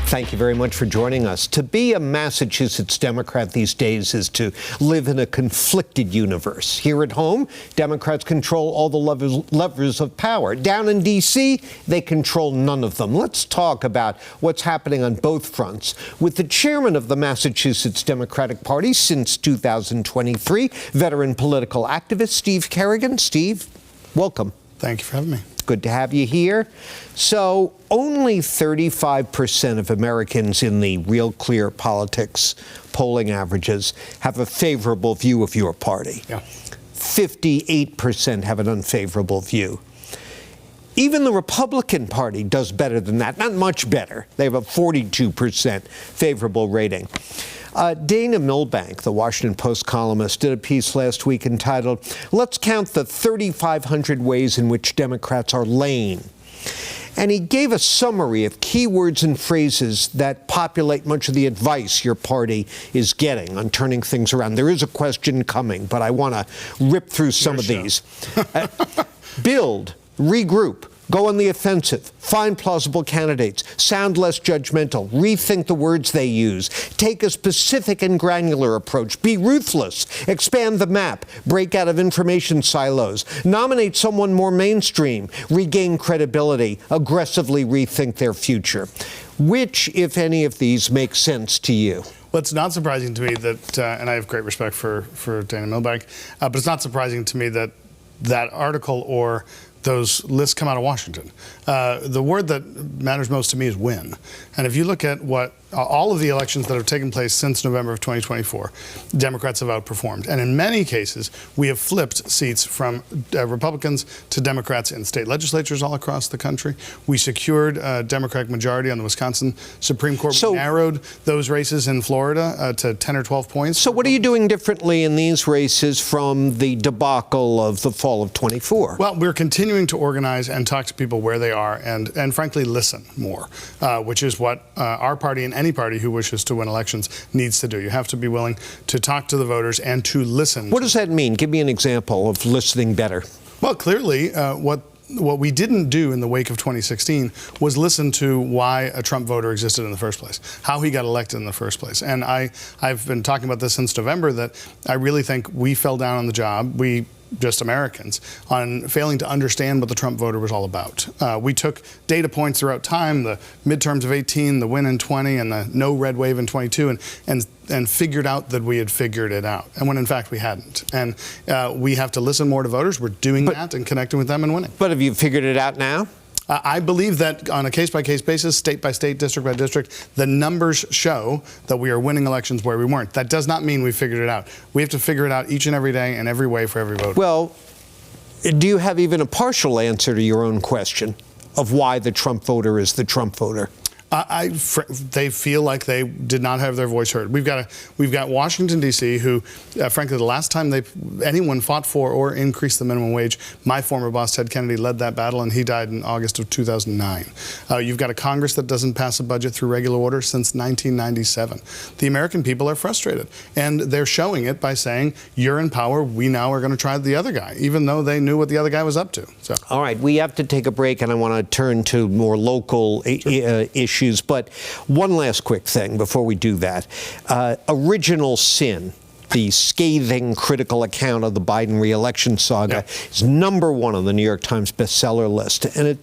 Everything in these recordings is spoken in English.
Thank you very much for joining us. To be a Massachusetts Democrat these days is to live in a conflicted universe. Here at home, Democrats control all the levers of power. Down in D.C., they control none of them. Let's talk about what's happening on both fronts with the chairman of the Massachusetts Democratic Party since 2023, veteran political activist Steve Kerrigan. Steve, welcome. Thank you for having me. Good to have you here. So only 35% of Americans in the Real Clear Politics polling averages have a favorable view of your party. Yeah. 58% have an unfavorable view. Even the Republican Party does better than that, not much better. They have a 42% favorable rating. Dana Milbank, the Washington Post columnist, did a piece last week entitled, "Let's Count the 3,500 Ways in Which Democrats Are Lame." And he gave a summary of keywords and phrases that populate much of the advice your party is getting on turning things around. There is a question coming, but I want to rip through some of these. Build, regroup, go on the offensive, find plausible candidates, sound less judgmental, rethink the words they use, take a specific and granular approach, be ruthless, expand the map, break out of information silos, nominate someone more mainstream, regain credibility, aggressively rethink their future. Which, if any of these, make sense to you? Well, it's not surprising to me that, and I have great respect for Dana Milbank, but it's not surprising to me that that article or those lists come out of Washington. The word that matters most to me is win. And if you look at what all of the elections that have taken place since November of 2024, Democrats have outperformed. And in many cases, we have flipped seats from Republicans to Democrats in state legislatures all across the country. We secured a Democratic majority on the Wisconsin Supreme Court. We narrowed those races in Florida to 10 or 12 points. So what are you doing differently in these races from the debacle of the fall of 24? Well, we're continuing to organize and talk to people where they are and frankly, listen more, which is what our party and any party who wishes to win elections needs to do. You have to be willing to talk to the voters and to listen. What does that mean? Give me an example of listening better. Well, clearly, what we didn't do in the wake of 2016 was listen to why a Trump voter existed in the first place, how he got elected in the first place. And I've been talking about this since November, that I really think we fell down on the job. Just Americans, on failing to understand what the Trump voter was all about. We took data points throughout time, the midterms of 18, the win in 20, and the no red wave in 22, and figured out that we had figured it out, and when in fact we hadn't. And we have to listen more to voters. We're doing that and connecting with them and winning. But have you figured it out now? I believe that on a case-by-case basis, state-by-state, district-by-district, the numbers show that we are winning elections where we weren't. That does not mean we figured it out. We have to figure it out each and every day and every way for every voter. Well, do you have even a partial answer to your own question of why the Trump voter is the Trump voter? They feel like they did not have their voice heard. We've got Washington, D.C., who, frankly, the last time anyone fought for or increased the minimum wage, my former boss, Ted Kennedy, led that battle, and he died in August of 2009. You've got a Congress that doesn't pass a budget through regular order since 1997. The American people are frustrated, and they're showing it by saying, you're in power, we now are going to try the other guy, even though they knew what the other guy was up to. So. All right, we have to take a break, and I want to turn to more local issues. But one last quick thing before we do that. Original Sin, the scathing critical account of the Biden re-election saga, is #1 on the New York Times bestseller list. And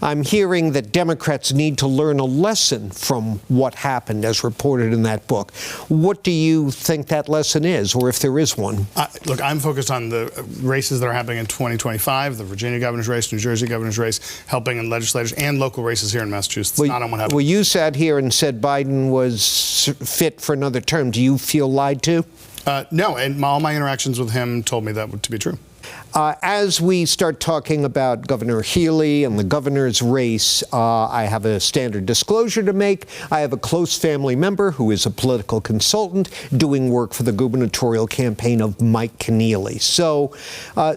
I'm hearing that Democrats need to learn a lesson from what happened as reported in that book. What do you think that lesson is, or if there is one? Look, I'm focused on the races that are happening in 2025, the Virginia governor's race, New Jersey governor's race, helping in legislators and local races here in Massachusetts. Not on what happened. Well, you sat here and said Biden was fit for another term. Do you feel lied to? No, and all my interactions with him told me that to be true. As we start talking about Governor Healey and the governor's race, I have a standard disclosure to make. I have a close family member who is a political consultant doing work for the gubernatorial campaign of Mike Keneally. So,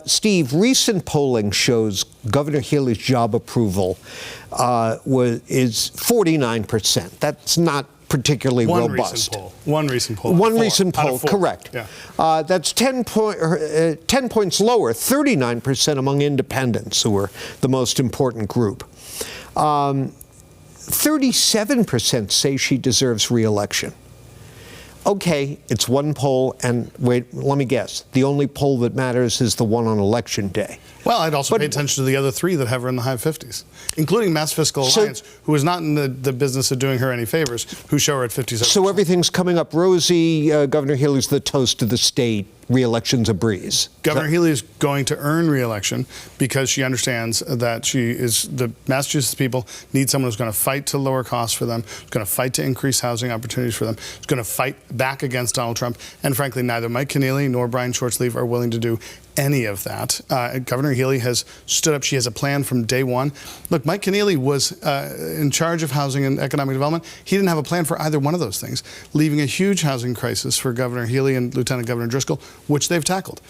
Steve, recent polling shows Governor Healey's job approval is 49%. That's not particularly robust. One recent poll. One recent poll, correct. Yeah. That's 10 points lower, 39% among independents, who are the most important group. 37% say she deserves re-election. Okay, it's one poll, and wait, let me guess. The only poll that matters is the one on election day. Well, I'd also pay attention to the other three that have her in the high 50s, including Mass Fiscal Alliance, who is not in the business of doing her any favors, who show her at 57%. So everything's coming up rosy. Governor Healey's the toast of the state. Re-election's a breeze. Governor Healey is going to earn re-election because she understands that the Massachusetts people need someone who's going to fight to lower costs for them, who's going to fight to increase housing opportunities for them, who's going to fight back against Donald Trump. And frankly, neither Mike Keneally nor Brian Shortsleeve are willing to do any of that. Governor Healey has stood up. She has a plan from day one. Look, Mike Keneally was in charge of housing and economic development. He didn't have a plan for either one of those things, leaving a huge housing crisis for Governor Healey and Lieutenant Governor Driscoll, which they've tackled.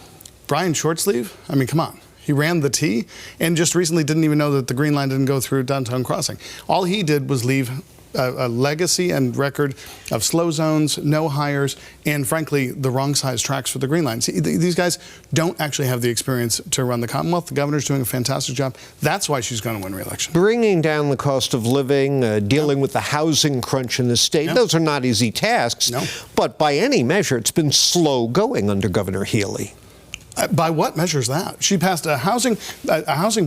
Brian Shortsleeve, I mean, come on. He ran the T and just recently didn't even know that the Green Line didn't go through downtown crossing. All he did was leave a legacy and record of slow zones, no hires, and frankly, the wrong size tracks for the Green Line. See, these guys don't actually have the experience to run the Commonwealth. The governor's doing a fantastic job. That's why she's going to win re-election. Bringing down the cost of living, dealing with the housing crunch in the state, those are not easy tasks. No. But by any measure, it's been slow going under Governor Healey. By what measure is that? She passed a housing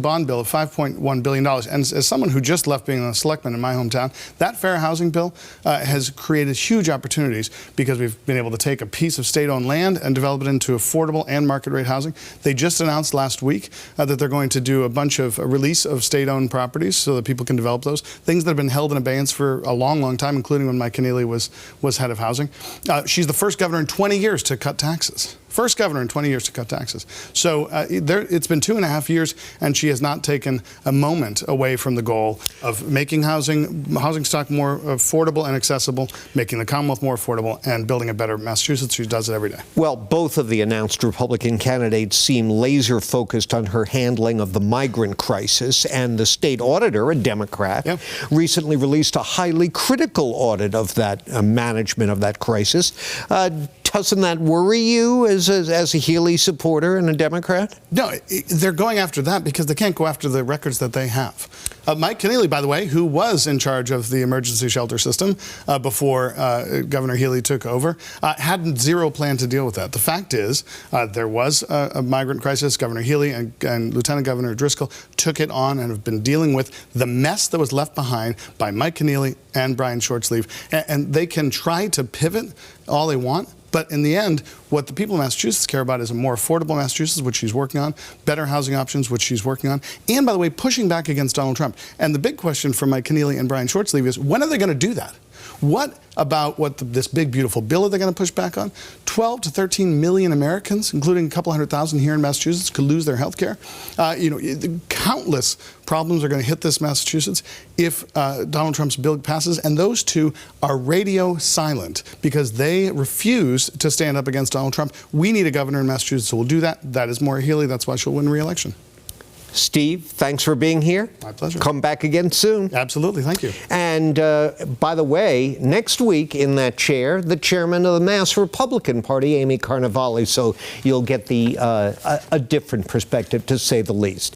bond bill of $5.1 billion. And as someone who just left being a selectman in my hometown, that fair housing bill has created huge opportunities because we've been able to take a piece of state-owned land and develop it into affordable and market-rate housing. They just announced last week that they're going to do a bunch of release of state-owned properties so that people can develop those. Things that have been held in abeyance for a long, long time, including when Mike Keneally was head of housing. She's the first governor in 20 years to cut taxes. First governor in 20 years to cut taxes. So it's been 2.5 years, and she has not taken a moment away from the goal of making housing stock more affordable and accessible, making the Commonwealth more affordable, and building a better Massachusetts. She does it every day. Well, both of the announced Republican candidates seem laser focused on her handling of the migrant crisis, and the state auditor, a Democrat, recently released a highly critical audit of that management of that crisis. Doesn't that worry you as a Healey supporter and a Democrat? No, they're going after that because they can't go after the records that they have. Mike Keneally, by the way, who was in charge of the emergency shelter system before Governor Healey took over, had zero plan to deal with that. The fact is, there was a migrant crisis. Governor Healey and Lieutenant Governor Driscoll took it on and have been dealing with the mess that was left behind by Mike Keneally and Brian Shortsleeve. And they can try to pivot all they want. But in the end, what the people of Massachusetts care about is a more affordable Massachusetts, which she's working on, better housing options, which she's working on, and, by the way, pushing back against Donald Trump. And the big question for Mike Keneally and Brian Shortsleeve is, when are they going to do that? What about this big, beautiful bill are they going to push back on? 12 to 13 million Americans, including a couple 100,000 here in Massachusetts, could lose their health care. Countless problems are going to hit this Massachusetts if Donald Trump's bill passes, and those two are radio silent because they refuse to stand up against Donald Trump. We need a governor in Massachusetts who will do that. That is Maura Healey. That's why she'll win re-election. Steve, thanks for being here. My pleasure. Come back again soon. Absolutely. Thank you. And by the way, next week in that chair, the chairman of the Mass Republican Party, Amy Carnevale. So you'll get a different perspective, to say the least.